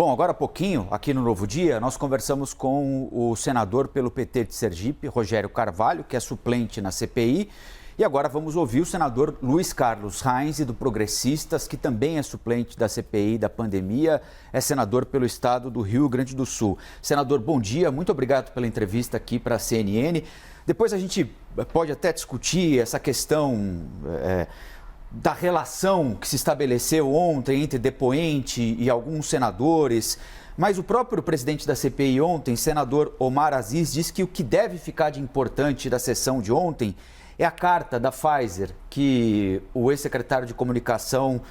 Bom, agora há pouquinho, aqui no Novo Dia, nós conversamos com o senador pelo PT de Sergipe, Rogério Carvalho, que é suplente na CPI. E agora vamos ouvir o senador Luiz Carlos Reins, do Progressistas, que também é suplente da CPI da pandemia, é senador pelo estado do Rio Grande do Sul. Senador, bom dia, muito obrigado pela entrevista aqui para a CNN. Depois a gente pode até discutir essa questão da relação que se estabeleceu ontem entre depoente e alguns senadores. Mas o próprio presidente da CPI ontem, senador Omar Aziz, disse que o que deve ficar de importante da sessão de ontem é a carta da Pfizer que o ex-secretário de comunicação,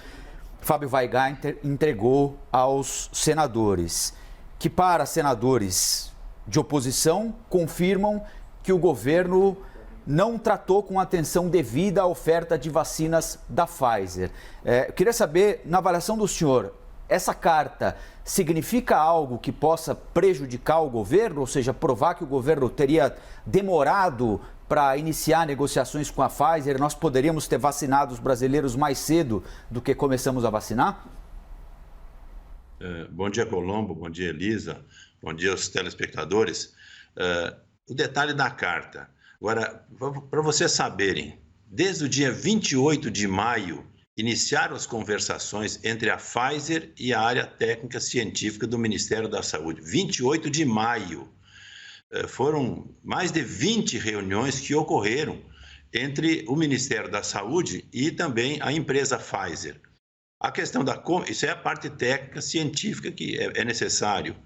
Fábio Weingarten, entregou aos senadores, que para senadores de oposição confirmam que o governo não tratou com atenção devida a oferta de vacinas da Pfizer. Eu queria saber, na avaliação do senhor, essa carta significa algo que possa prejudicar o governo, ou seja, provar que o governo teria demorado para iniciar negociações com a Pfizer, nós poderíamos ter vacinado os brasileiros mais cedo do que começamos a vacinar? Bom dia, Colombo, bom dia, Elisa, bom dia aos telespectadores. O detalhe da carta. Agora, para vocês saberem, desde o dia 28 de maio, iniciaram as conversações entre a Pfizer e a área técnica científica do Ministério da Saúde. 28 de maio. Foram mais de 20 reuniões que ocorreram entre o Ministério da Saúde e também a empresa Pfizer. A questão isso é a parte técnica científica que é necessário.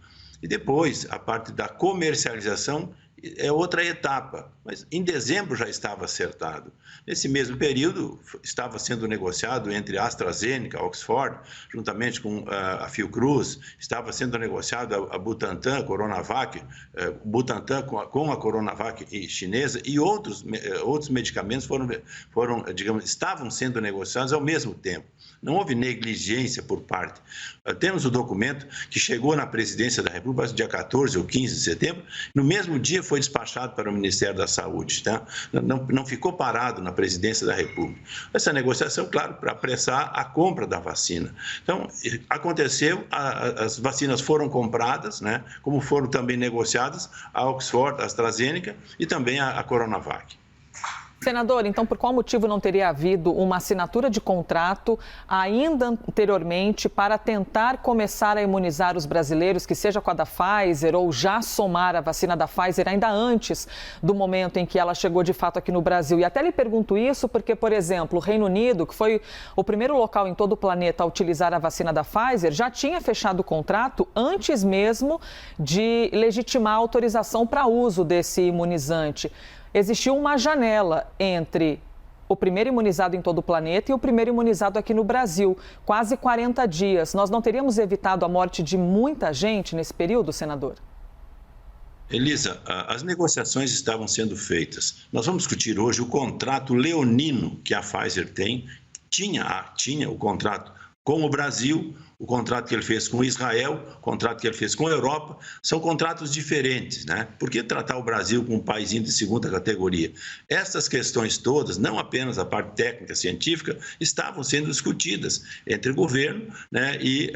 E depois, a parte da comercialização é outra etapa, mas em dezembro já estava acertado. Nesse mesmo período, estava sendo negociado entre a AstraZeneca, a Oxford, juntamente com a Fiocruz, estava sendo negociado a Butantan, a Coronavac, Butantan com a Coronavac chinesa e outros medicamentos estavam sendo negociados ao mesmo tempo. Não houve negligência por parte. Temos o documento que chegou na presidência da República, dia 14 ou 15 de setembro, no mesmo dia foi despachado para o Ministério da Saúde, tá? Não ficou parado na presidência da República. Essa negociação, claro, para apressar a compra da vacina. Então, aconteceu, as vacinas foram compradas, né? Como foram também negociadas a Oxford, a AstraZeneca e também a Coronavac. Senador, então por qual motivo não teria havido uma assinatura de contrato ainda anteriormente para tentar começar a imunizar os brasileiros, que seja com a da Pfizer ou já somar a vacina da Pfizer ainda antes do momento em que ela chegou de fato aqui no Brasil? E até lhe pergunto isso porque, por exemplo, o Reino Unido, que foi o primeiro local em todo o planeta a utilizar a vacina da Pfizer, já tinha fechado o contrato antes mesmo de legitimar a autorização para uso desse imunizante. Existiu uma janela entre o primeiro imunizado em todo o planeta e o primeiro imunizado aqui no Brasil, quase 40 dias. Nós não teríamos evitado a morte de muita gente nesse período, senador? Elisa, as negociações estavam sendo feitas. Nós vamos discutir hoje o contrato leonino que a Pfizer tinha o contrato com o Brasil, o contrato que ele fez com Israel, o contrato que ele fez com a Europa, são contratos diferentes, né? Por que tratar o Brasil como um paísinho de segunda categoria? Essas questões todas, não apenas a parte técnica científica, estavam sendo discutidas entre o governo, né, e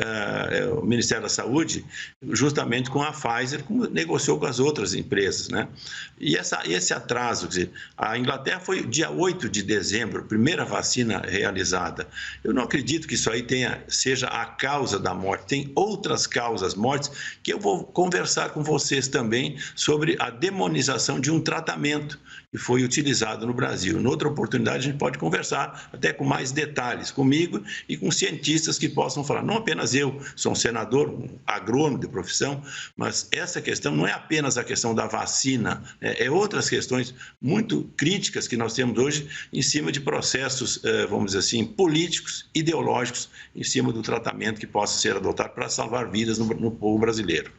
o Ministério da Saúde, justamente com a Pfizer, como negociou com as outras empresas, né? E esse atraso, quer dizer, a Inglaterra foi dia 8 de dezembro, a primeira vacina realizada. Eu não acredito que isso aí seja a causa da morte. Tem outras causas mortes que eu vou conversar com vocês também sobre a demonização de um tratamento que foi utilizado no Brasil. Em outra oportunidade, a gente pode conversar até com mais detalhes comigo e com cientistas que possam falar. Não apenas eu, sou um senador, um agrônomo de profissão, mas essa questão não é apenas a questão da vacina, é outras questões muito críticas que nós temos hoje em cima de processos, vamos dizer assim, políticos, ideológicos, em cima do tratamento que possa ser adotado para salvar vidas no povo brasileiro.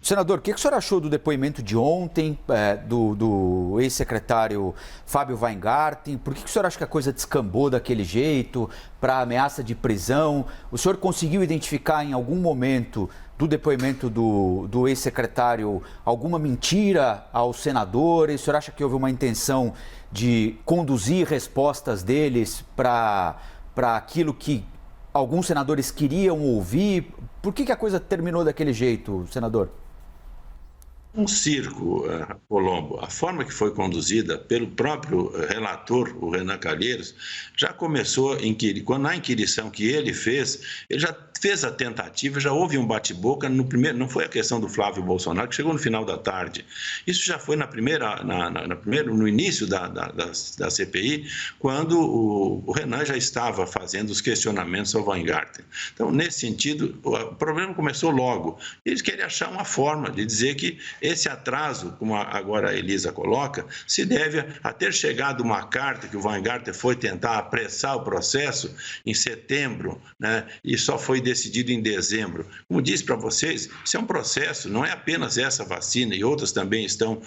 Senador, o que o senhor achou do depoimento de ontem do ex-secretário Fábio Weingarten? Por que o senhor acha que a coisa descambou daquele jeito para ameaça de prisão? O senhor conseguiu identificar em algum momento do depoimento do ex-secretário alguma mentira aos senadores? O senhor acha que houve uma intenção de conduzir respostas deles para aquilo que alguns senadores queriam ouvir? Por que a coisa terminou daquele jeito, senador? Um circo, Colombo. A forma que foi conduzida pelo próprio relator, o Renan Calheiros, já começou, quando na inquirição que ele fez, ele já fez a tentativa, já houve um bate-boca no primeiro, não foi a questão do Flávio Bolsonaro, que chegou no final da tarde. Isso já foi no início da CPI, quando o Renan já estava fazendo os questionamentos ao Weingarten. Então, nesse sentido, o problema começou logo. Eles querem achar uma forma de dizer que esse atraso, como agora a Elisa coloca, se deve a ter chegado uma carta que o Weingarten foi tentar apressar o processo em setembro, né, e só foi decidido em dezembro. Como disse para vocês, isso é um processo, não é apenas essa vacina e outras também estavam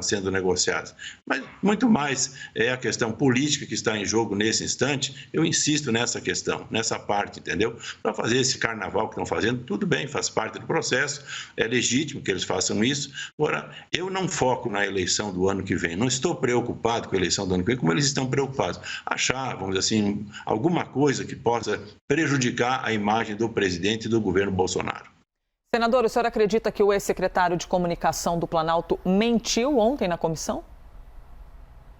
sendo negociadas. Mas muito mais é a questão política que está em jogo nesse instante. Eu insisto nessa questão, nessa parte, entendeu? Para fazer esse carnaval que estão fazendo, tudo bem, faz parte do processo, é legítimo que eles façam isso. Agora, eu não foco na eleição do ano que vem, não estou preocupado com a eleição do ano que vem, como eles estão preocupados. Achar, vamos dizer assim, alguma coisa que possa prejudicar a imagem do presidente e do governo Bolsonaro. Senador, o senhor acredita que o ex-secretário de Comunicação do Planalto mentiu ontem na comissão?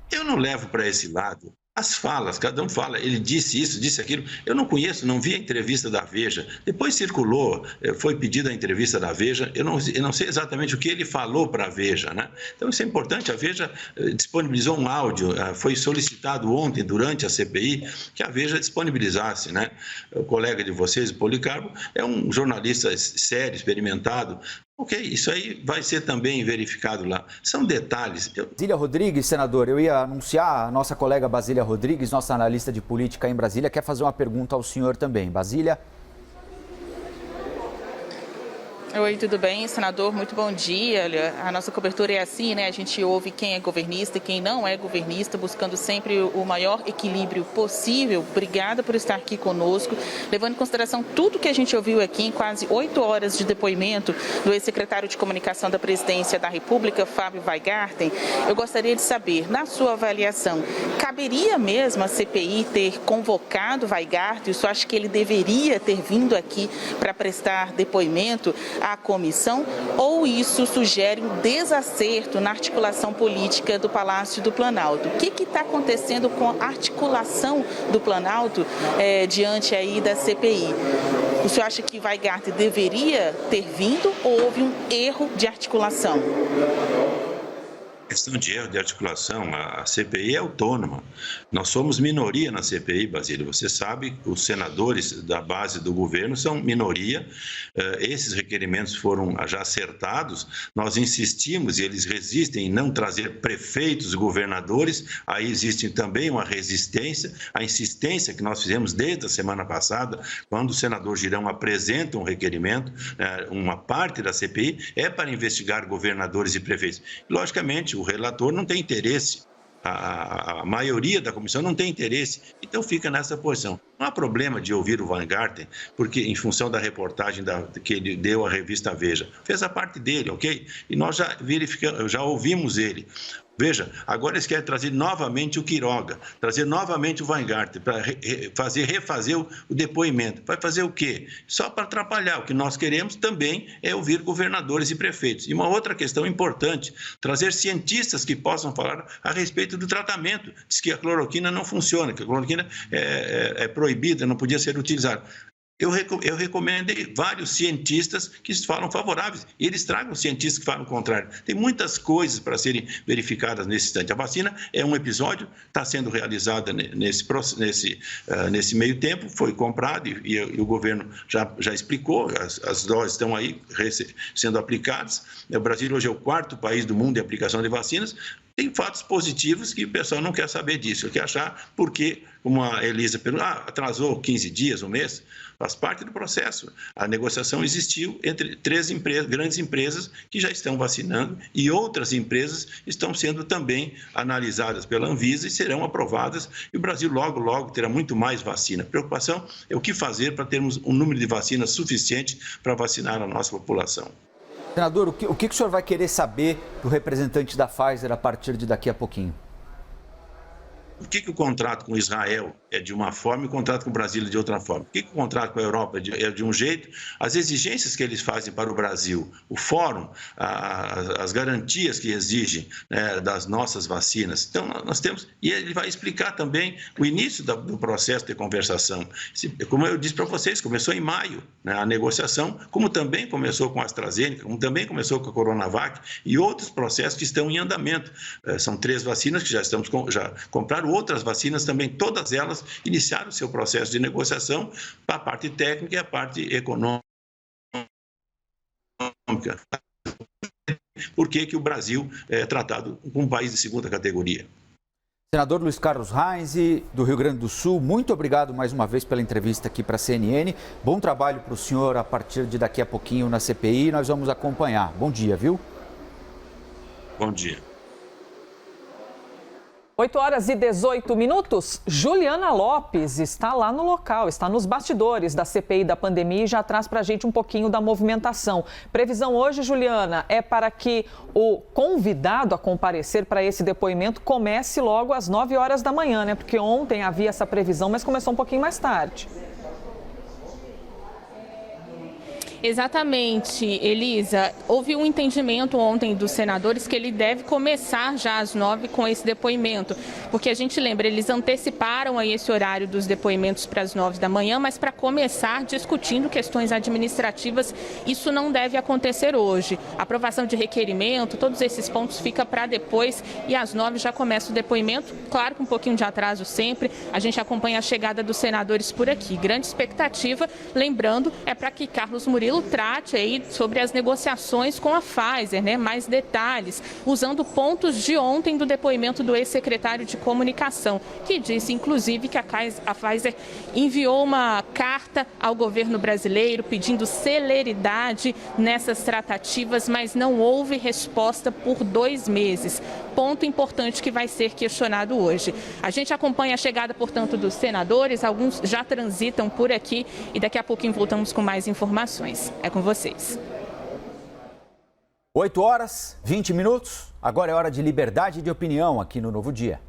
Eu não levo para esse lado as falas, cada um fala, ele disse isso, disse aquilo. Eu não conheço, não vi a entrevista da Veja. Depois circulou, foi pedida a entrevista da Veja. Eu não sei exatamente o que ele falou para a Veja, né? Então isso é importante. A Veja disponibilizou um áudio, foi solicitado ontem, durante a CPI, que a Veja disponibilizasse, né? O colega de vocês, o Policarpo, é um jornalista sério, experimentado. Ok, isso aí vai ser também verificado lá. São detalhes. Basília Rodrigues, senador, eu ia anunciar, a nossa colega Basília Rodrigues, nossa analista de política em Brasília, quer fazer uma pergunta ao senhor também. Basília? Oi, tudo bem, senador? Muito bom dia. Olha, a nossa cobertura é assim, né? A gente ouve quem é governista e quem não é governista, buscando sempre o maior equilíbrio possível. Obrigada por estar aqui conosco, levando em consideração tudo que a gente ouviu aqui em quase 8 horas de depoimento do ex-secretário de Comunicação da Presidência da República, Fábio Weingarten. Eu gostaria de saber, na sua avaliação, caberia mesmo a CPI ter convocado Weingarten? O senhor acha que ele deveria ter vindo aqui para prestar depoimento à comissão, ou isso sugere um desacerto na articulação política do Palácio do Planalto? O que está acontecendo com a articulação do Planalto diante aí da CPI? O senhor acha que Weingarten deveria ter vindo ou houve um erro de articulação? Questão de erro de articulação, a CPI é autônoma. Nós somos minoria na CPI, Basílio. Você sabe, os senadores da base do governo são minoria. Esses requerimentos foram já acertados. Nós insistimos e eles resistem em não trazer prefeitos e governadores. Aí existe também uma resistência. A insistência que nós fizemos desde a semana passada, quando o senador Girão apresenta um requerimento, uma parte da CPI é para investigar governadores e prefeitos. Logicamente, o relator não tem interesse, a maioria da comissão não tem interesse, então fica nessa posição. Não há problema de ouvir o Weingarten, porque em função da reportagem que ele deu à revista Veja, fez a parte dele, ok? E nós já verificamos, já ouvimos ele. Veja, agora eles querem trazer novamente o Quiroga, trazer novamente o Weingarten, para refazer o depoimento. Vai fazer o quê? Só para atrapalhar. O que nós queremos também é ouvir governadores e prefeitos. E uma outra questão importante, trazer cientistas que possam falar a respeito do tratamento. Diz que a cloroquina não funciona, que a cloroquina é proibida, não podia ser utilizada. Eu recomendei vários cientistas que falam favoráveis. E eles tragam cientistas que falam o contrário. Tem muitas coisas para serem verificadas nesse instante. A vacina é um episódio, está sendo realizada nesse meio tempo, foi comprado e o governo já explicou, as doses estão aí sendo aplicadas. O Brasil hoje é o 4º país do mundo em aplicação de vacinas. Tem fatos positivos que o pessoal não quer saber disso, quer achar porque, como a Elisa perguntou, atrasou 15 dias, um mês, faz parte do processo. A negociação existiu entre 3 grandes empresas que já estão vacinando e outras empresas estão sendo também analisadas pela Anvisa e serão aprovadas e o Brasil logo, logo terá muito mais vacina. A preocupação é o que fazer para termos um número de vacinas suficiente para vacinar a nossa população. Senador, o que o senhor vai querer saber do representante da Pfizer a partir de daqui a pouquinho? Por que o contrato com Israel é de uma forma e o contrato com o Brasil é de outra forma? Por que o contrato com a Europa é de um jeito? As exigências que eles fazem para o Brasil, o fórum, as garantias que exigem, né, das nossas vacinas. Então, nós temos... E ele vai explicar também o início do processo de conversação. Como eu disse para vocês, começou em maio, né, a negociação, como também começou com a AstraZeneca, como também começou com a Coronavac e outros processos que estão em andamento. São 3 vacinas que já compraram, outras vacinas também, todas elas iniciaram o seu processo de negociação para a parte técnica e a parte econômica. Por que o Brasil é tratado como um país de segunda categoria? Senador Luiz Carlos Reins, do Rio Grande do Sul, muito obrigado mais uma vez pela entrevista aqui para a CNN. Bom trabalho para o senhor a partir de daqui a pouquinho na CPI. Nós vamos acompanhar. Bom dia, viu? Bom dia. 8h18. Juliana Lopes está lá no local, está nos bastidores da CPI da pandemia e já traz para a gente um pouquinho da movimentação. Previsão hoje, Juliana, é para que o convidado a comparecer para esse depoimento comece logo às 9 horas da manhã, né? Porque ontem havia essa previsão, mas começou um pouquinho mais tarde. Exatamente, Elisa. Houve um entendimento ontem dos senadores que ele deve começar já às 9 com esse depoimento, porque a gente lembra, eles anteciparam aí esse horário dos depoimentos para as 9 da manhã, mas para começar discutindo questões administrativas, isso não deve acontecer hoje. Aprovação de requerimento, todos esses pontos fica para depois e às 9 já começa o depoimento, claro, com um pouquinho de atraso sempre. A gente acompanha a chegada dos senadores por aqui. Grande expectativa, lembrando, é para que Carlos Murilo trate aí sobre as negociações com a Pfizer, né? Mais detalhes, usando pontos de ontem do depoimento do ex-secretário de Comunicação, que disse, inclusive, que a Pfizer enviou uma carta ao governo brasileiro pedindo celeridade nessas tratativas, mas não houve resposta por 2 meses. Ponto importante que vai ser questionado hoje. A gente acompanha a chegada, portanto, dos senadores, alguns já transitam por aqui e daqui a pouquinho voltamos com mais informações. É com vocês. 8h20. Agora é hora de liberdade de opinião aqui no Novo Dia.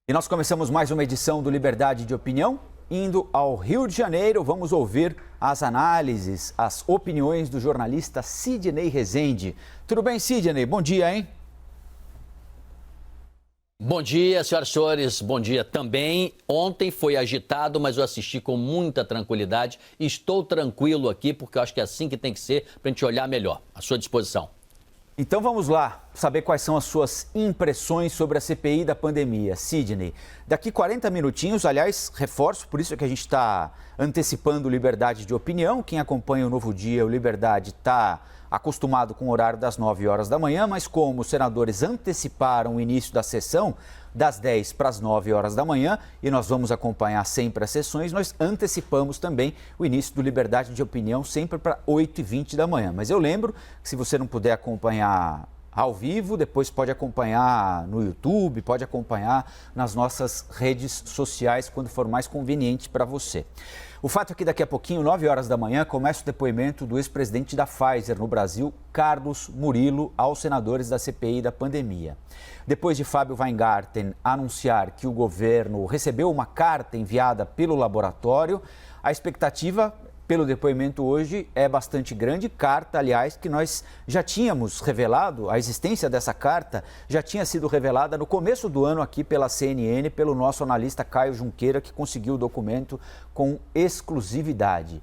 E nós começamos mais uma edição do Liberdade de Opinião. Indo ao Rio de Janeiro, vamos ouvir as análises, as opiniões do jornalista Sidney Rezende. Tudo bem, Sidney? Bom dia, hein? Bom dia, senhoras e senhores, bom dia também. Ontem foi agitado, mas eu assisti com muita tranquilidade e estou tranquilo aqui porque eu acho que é assim que tem que ser para a gente olhar melhor. À sua disposição. Então vamos lá saber quais são as suas impressões sobre a CPI da pandemia. Sidney, daqui 40 minutinhos, aliás, reforço, por isso que a gente está antecipando Liberdade de Opinião. Quem acompanha o Novo Dia, o Liberdade, está acostumado com o horário das 9 horas da manhã, mas como os senadores anteciparam o início da sessão das 10 para as 9 horas da manhã, e nós vamos acompanhar sempre as sessões, nós antecipamos também o início do Liberdade de Opinião sempre para 8h20 da manhã. Mas eu lembro que se você não puder acompanhar ao vivo, depois pode acompanhar no YouTube, pode acompanhar nas nossas redes sociais quando for mais conveniente para você. O fato é que daqui a pouquinho, 9 horas da manhã, começa o depoimento do ex-presidente da Pfizer no Brasil, Carlos Murilo, aos senadores da CPI da pandemia. Depois de Fábio Weingarten anunciar que o governo recebeu uma carta enviada pelo laboratório, a expectativa pelo depoimento hoje é bastante grande. Carta, aliás, que nós já tínhamos revelado, a existência dessa carta já tinha sido revelada no começo do ano aqui pela CNN, pelo nosso analista Caio Junqueira, que conseguiu o documento com exclusividade.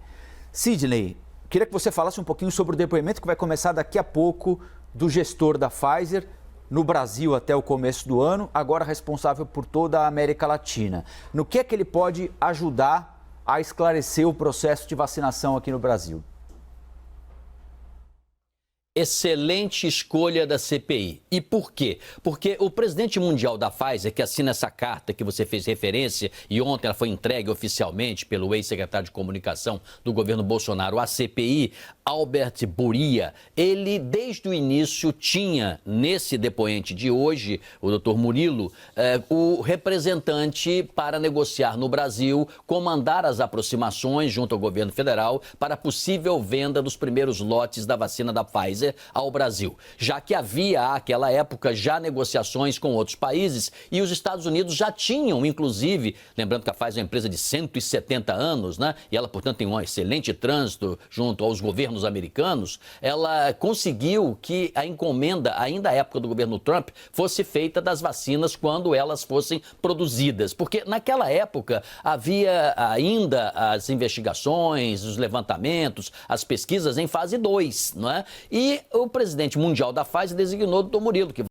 Sidney, queria que você falasse um pouquinho sobre o depoimento que vai começar daqui a pouco do gestor da Pfizer no Brasil até o começo do ano, agora responsável por toda a América Latina. No que é que ele pode ajudar a esclarecer o processo de vacinação aqui no Brasil? Excelente escolha da CPI. E por quê? Porque o presidente mundial da Pfizer, que assina essa carta que você fez referência, e ontem ela foi entregue oficialmente pelo ex-secretário de Comunicação do governo Bolsonaro à CPI, Albert Bourla, ele desde o início tinha nesse depoente de hoje, o doutor Murilo, o representante para negociar no Brasil, comandar as aproximações junto ao governo federal para a possível venda dos primeiros lotes da vacina da Pfizer Pfizer ao Brasil, já que havia, àquela época, já negociações com outros países e os Estados Unidos já tinham, inclusive, lembrando que a Pfizer é uma empresa de 170 anos, né? E ela, portanto, tem um excelente trânsito junto aos governos americanos, ela conseguiu que a encomenda, ainda à época do governo Trump, fosse feita das vacinas quando elas fossem produzidas. Porque naquela época havia ainda as investigações, os levantamentos, as pesquisas em fase 2, não é? E o presidente mundial da Pfizer designou o Dr. Murilo, que